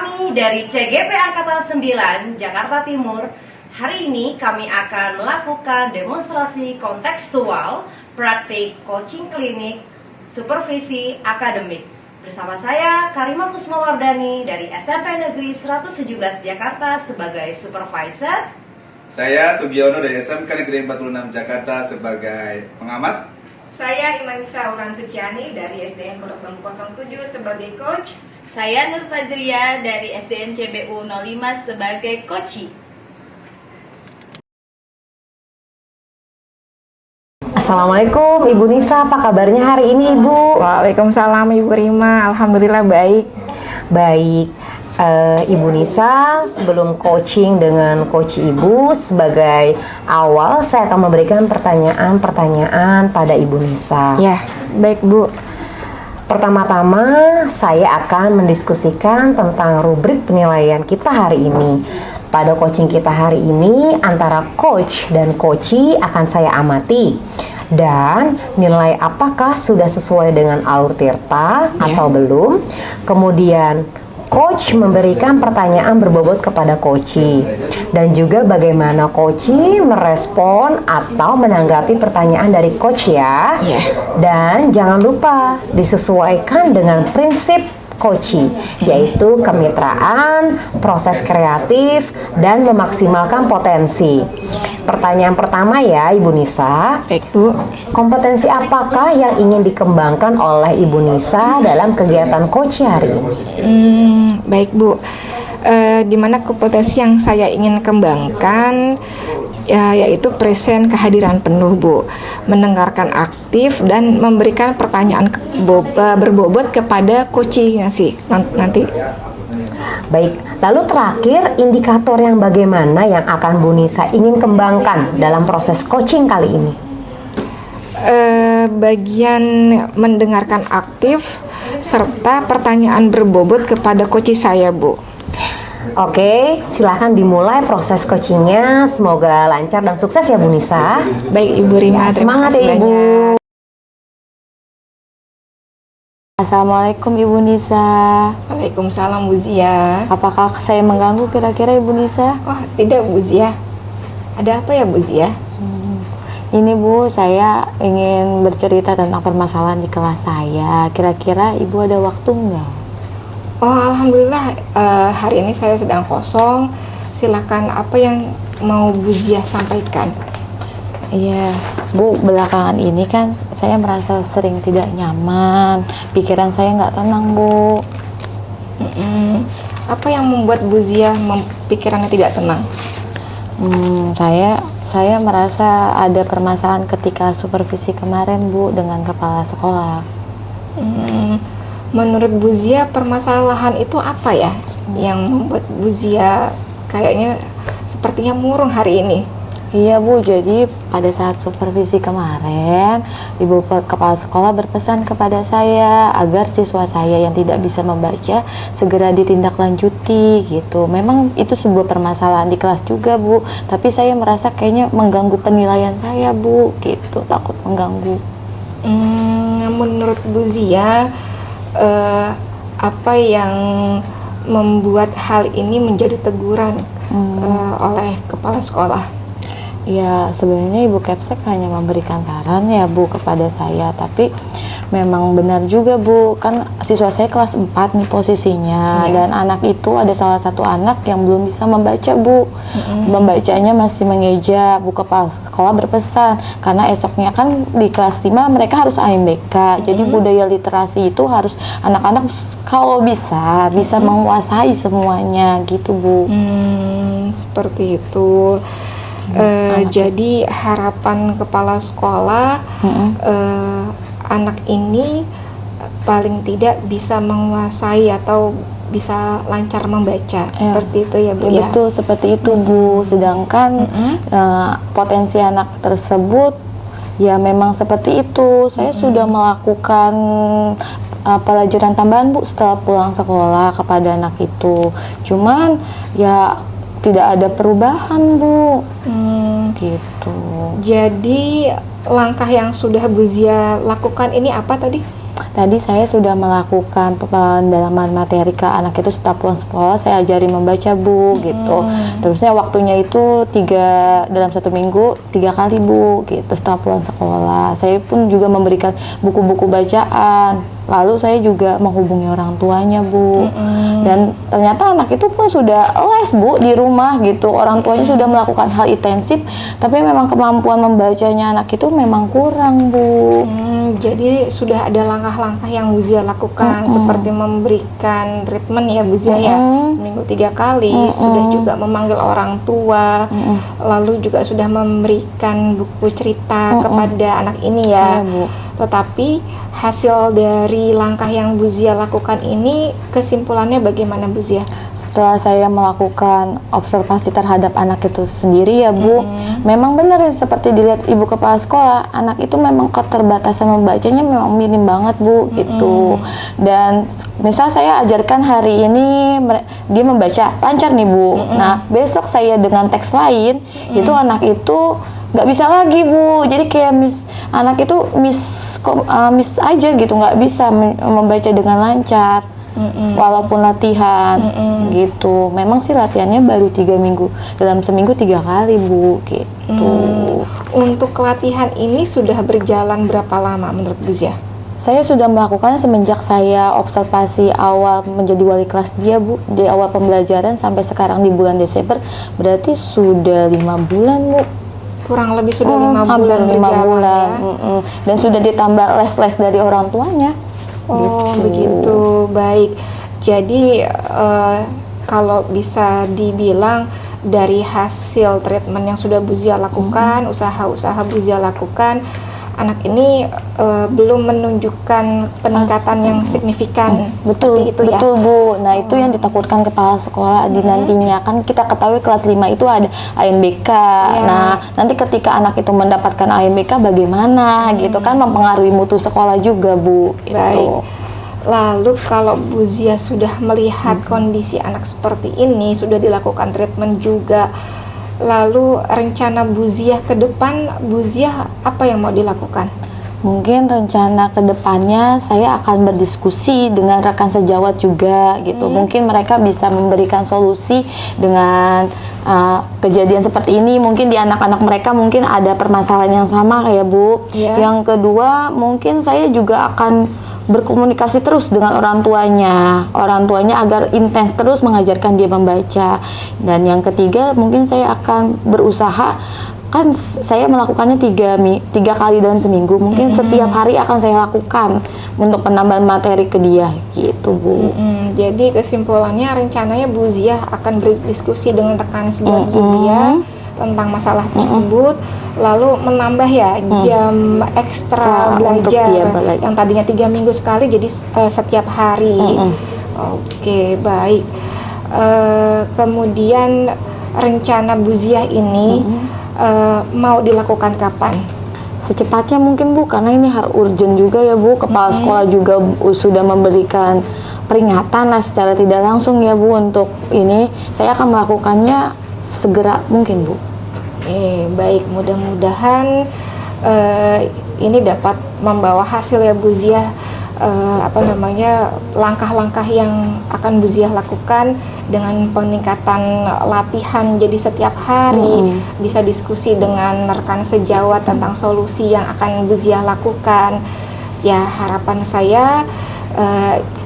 Kami dari CGP Angkatan 9 Jakarta Timur, hari ini kami akan melakukan demonstrasi kontekstual, praktik coaching klinik, supervisi akademik. Bersama saya Karima Kusmawardani dari SMP Negeri 117 Jakarta sebagai supervisor. Saya Sugiono dari SMK Negeri 46 Jakarta sebagai pengamat. Saya Imanisa Ulan Suciani dari SDN Pondok Bambu 07 sebagai coach. Saya Nur Fazria dari SDN CBU 05 sebagai coach. Assalamualaikum Ibu Nisa, apa kabarnya hari ini Ibu? Waalaikumsalam Ibu Rima, alhamdulillah baik. Baik, Ibu Nisa, sebelum coaching dengan coach Ibu, sebagai awal saya akan memberikan pertanyaan-pertanyaan pada Ibu Nisa. Ya, baik Bu. Pertama-tama saya akan mendiskusikan tentang rubrik penilaian kita hari ini. Pada coaching kita hari ini, antara coach dan coachee akan saya amati dan nilai apakah sudah sesuai dengan alur tirta atau belum. Kemudian coach memberikan pertanyaan berbobot kepada coachee dan juga bagaimana coachee merespon atau menanggapi pertanyaan dari coach ya. Dan jangan lupa disesuaikan dengan prinsip coachee, yaitu kemitraan, proses kreatif, dan memaksimalkan potensi. Pertanyaan pertama ya Ibu Nisa. Baik Bu. Kompetensi apakah yang ingin dikembangkan oleh Ibu Nisa dalam kegiatan coaching hari ini? Baik Bu. Di mana kompetensi yang saya ingin kembangkan yaitu present, kehadiran penuh Bu, mendengarkan aktif dan memberikan pertanyaan berbobot kepada coaching nanti. Baik, lalu terakhir indikator yang bagaimana yang akan Bu Nisa ingin kembangkan dalam proses coaching kali ini? Bagian mendengarkan aktif serta pertanyaan berbobot kepada coaching saya Bu. Oke, silahkan dimulai proses coachingnya. Semoga lancar dan sukses ya Bu Nisa. Baik Ibu Rima, Semangat ya Ibu. Assalamualaikum Ibu Nisa. Waalaikumsalam Bu Zia. Apakah saya mengganggu kira-kira Ibu Nisa? Wah tidak Bu Zia. Ada apa ya Bu Zia? Ini Bu, saya ingin bercerita tentang permasalahan di kelas saya. Kira-kira Ibu ada waktu nggak? Oh alhamdulillah, hari ini saya sedang kosong. Silakan, apa yang mau Bu Zia sampaikan? Iya, Bu, belakangan ini kan saya merasa sering tidak nyaman. Pikiran saya nggak tenang Bu. Apa yang membuat Bu Zia pikirannya tidak tenang? Saya merasa ada permasalahan ketika supervisi kemarin Bu dengan kepala sekolah. Menurut Bu Zia permasalahan itu apa ya yang membuat Bu Zia kayaknya sepertinya murung hari ini? Iya Bu, jadi pada saat supervisi kemarin, Ibu Kepala Sekolah berpesan kepada saya agar siswa saya yang tidak bisa membaca segera ditindaklanjuti gitu. Memang itu sebuah permasalahan di kelas juga Bu, tapi saya merasa kayaknya mengganggu penilaian saya Bu, gitu, takut mengganggu. Menurut Bu Zia, apa yang membuat hal ini menjadi teguran oleh kepala sekolah? Ya sebenarnya Ibu Kepsek hanya memberikan saran ya Bu kepada saya, tapi memang benar juga Bu, kan siswa saya kelas 4 nih posisinya, dan anak itu ada salah satu anak yang belum bisa membaca Bu. Membacanya masih mengeja. Bu Kepala Sekolah berpesan karena esoknya kan di kelas 5 mereka harus AMBK, jadi budaya literasi itu harus anak-anak kalau bisa menguasai semuanya gitu Bu. Seperti itu. Jadi harapan kepala sekolah anak ini paling tidak bisa menguasai atau bisa lancar membaca, seperti itu ya Bu ya? Betul, seperti itu Bu. Sedangkan potensi anak tersebut ya memang seperti itu. Saya sudah melakukan pelajaran tambahan Bu setelah pulang sekolah kepada anak itu, cuman ya tidak ada perubahan Bu. Gitu. Jadi langkah yang sudah Bu Zia lakukan ini apa tadi? Tadi saya sudah melakukan pendalaman materi ke anak itu setelah pulang sekolah, saya ajari membaca Bu gitu. Terusnya waktunya itu dalam 1 minggu 3 kali Bu gitu setelah pulang sekolah. Saya pun juga memberikan buku-buku bacaan. Lalu saya juga menghubungi orang tuanya Bu. Dan ternyata anak itu pun sudah les Bu di rumah gitu. Orang tuanya sudah melakukan hal intensif, tapi memang kemampuan membacanya anak itu memang kurang Bu. Jadi sudah ada langkah-langkah yang Bu Zia lakukan seperti memberikan treatment ya Bu Zia ya, seminggu 3 kali, sudah juga memanggil orang tua, lalu juga sudah memberikan buku cerita kepada anak ini ya. Iya, Bu. Tetapi hasil dari langkah yang Bu Zia lakukan ini, kesimpulannya bagaimana Bu Zia? Setelah saya melakukan observasi terhadap anak itu sendiri ya Bu, memang benar ya seperti dilihat Ibu Kepala Sekolah, anak itu memang keterbatasan membacanya memang minim banget Bu gitu. Dan misal saya ajarkan hari ini dia membaca lancar nih Bu, nah besok saya dengan teks lain itu anak itu nggak bisa lagi Bu, jadi kayak anak itu miss aja gitu, nggak bisa membaca dengan lancar. Walaupun latihan gitu, memang sih latihannya baru 3 minggu, dalam seminggu 3 kali Bu gitu. Untuk latihan ini sudah berjalan berapa lama menurut Bu Zia? Saya sudah melakukannya semenjak saya observasi awal menjadi wali kelas dia Bu, di awal pembelajaran sampai sekarang di bulan Desember, berarti sudah 5 bulan Bu. Kurang lebih sudah 5 hampir bulan 5 berjalan bulan. ya? Dan sudah ditambah les-les dari orang tuanya. Oh begitu, baik. Jadi kalau bisa dibilang dari hasil treatment yang sudah Bu Zia lakukan, usaha-usaha Bu Zia lakukan, anak ini belum menunjukkan peningkatan yang signifikan. Betul, seperti itu ya? betul Bu. Nah itu yang ditakutkan kepala sekolah di nantinya. Kan kita ketahui kelas 5 itu ada ANBK. Nah nanti ketika anak itu mendapatkan ANBK bagaimana gitu kan, mempengaruhi mutu sekolah juga Bu. Baik. Lalu kalau Bu Zia sudah melihat kondisi anak seperti ini, sudah dilakukan treatment juga, lalu rencana Bu Zia ke depan, Bu Zia apa yang mau dilakukan? Mungkin rencana kedepannya saya akan berdiskusi dengan rekan sejawat juga gitu. Mungkin mereka bisa memberikan solusi dengan kejadian seperti ini. Mungkin di anak-anak mereka mungkin ada permasalahan yang sama kayak Bu. Yang kedua mungkin saya juga akan berkomunikasi terus dengan orang tuanya agar intens terus mengajarkan dia membaca. Dan yang ketiga mungkin saya akan berusaha, kan saya melakukannya 3 kali dalam seminggu, mungkin setiap hari akan saya lakukan untuk penambahan materi ke dia gitu Bu. Jadi kesimpulannya rencananya Bu Zia akan berdiskusi dengan rekan sejawat Bu Zia tentang masalah tersebut, lalu menambah ya jam ekstra belajar yang tadinya 3 minggu sekali jadi setiap hari. Oke, baik. Kemudian rencana Bu Zia ini mau dilakukan kapan? Secepatnya mungkin Bu, karena ini harus urgent juga ya Bu. Kepala sekolah juga sudah memberikan peringatan lah secara tidak langsung ya Bu untuk ini. Saya akan melakukannya segera mungkin Bu. Baik, mudah-mudahan ini dapat membawa hasil ya Bu Zia. Langkah-langkah yang akan Bu Zia lakukan dengan peningkatan latihan, jadi setiap hari bisa diskusi dengan rekan sejawat tentang solusi yang akan Bu Zia lakukan. Ya, harapan saya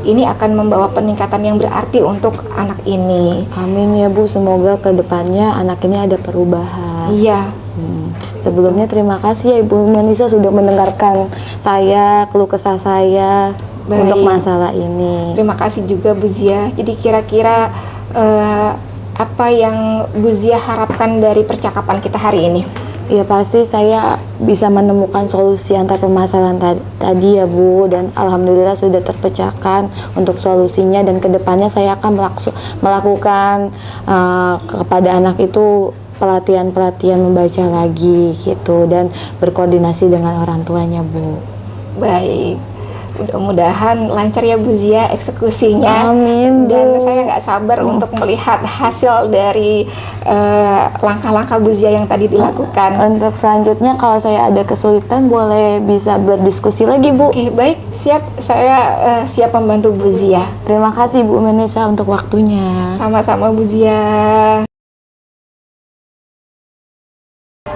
ini akan membawa peningkatan yang berarti untuk anak ini. Amin ya Bu, semoga kedepannya anak ini ada perubahan. Iya. Sebelumnya terima kasih ya Ibu Manisa sudah mendengarkan saya, keluh kesah saya untuk masalah ini. Terima kasih juga Bu Zia. Jadi kira-kira apa yang Bu Zia harapkan dari percakapan kita hari ini? Ya pasti saya bisa menemukan solusi antar permasalahan tadi ya Bu, dan alhamdulillah sudah terpecahkan untuk solusinya, dan kedepannya saya akan melakukan kepada anak itu pelatihan membaca lagi gitu, dan berkoordinasi dengan orang tuanya Bu. Baik, Mudah-mudahan lancar ya Bu Zia eksekusinya. Amin, Bu. Dan saya nggak sabar untuk melihat hasil dari langkah-langkah Bu Zia yang tadi dilakukan. Untuk selanjutnya kalau saya ada kesulitan boleh bisa berdiskusi lagi, Bu. Oke, baik, siap. Saya siap membantu Bu Zia. Terima kasih Bu Menisa untuk waktunya. Sama-sama Bu Zia.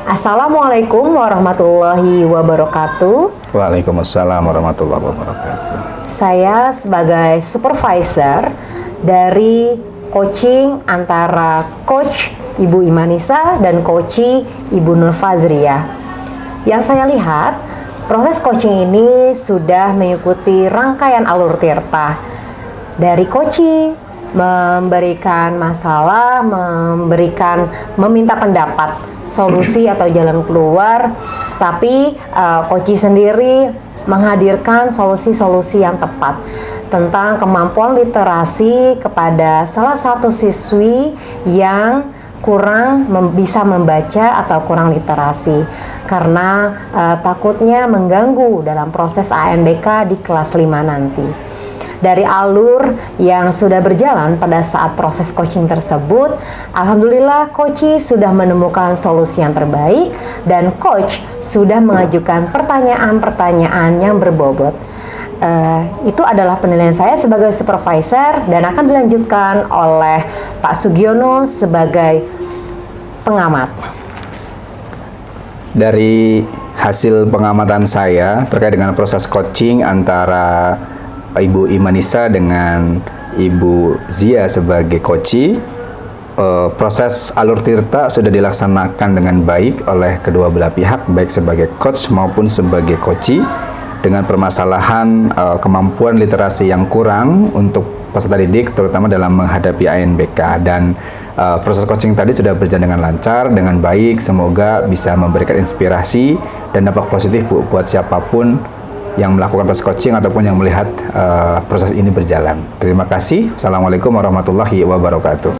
Assalamualaikum warahmatullahi wabarakatuh. Waalaikumsalam warahmatullahi wabarakatuh. Saya sebagai supervisor dari coaching antara Coach Ibu Imanisa dan Coach Ibu Nur Fazria. Yang saya lihat, proses coaching ini sudah mengikuti rangkaian alur tirta. Dari coaching, memberikan masalah, meminta pendapat, solusi atau jalan keluar, tapi coach sendiri menghadirkan solusi-solusi yang tepat tentang kemampuan literasi kepada salah satu siswi yang kurang bisa membaca atau kurang literasi karena takutnya mengganggu dalam proses ANBK di kelas 5 nanti. Dari alur yang sudah berjalan pada saat proses coaching tersebut, alhamdulillah coach sudah menemukan solusi yang terbaik dan coach sudah mengajukan pertanyaan-pertanyaan yang berbobot. Itu adalah penilaian saya sebagai supervisor dan akan dilanjutkan oleh Pak Sugiono sebagai pengamat. Dari hasil pengamatan saya terkait dengan proses coaching antara Ibu Imanisa dengan Ibu Zia sebagai coach, proses alur tirta sudah dilaksanakan dengan baik oleh kedua belah pihak, baik sebagai coach maupun sebagai coach, dengan permasalahan kemampuan literasi yang kurang untuk peserta didik, terutama dalam menghadapi ANBK. Dan proses coaching tadi sudah berjalan dengan lancar, dengan baik. Semoga bisa memberikan inspirasi dan dampak positif buat siapapun yang melakukan proses coaching ataupun yang melihat proses ini berjalan. Terima kasih. Assalamualaikum warahmatullahi wabarakatuh.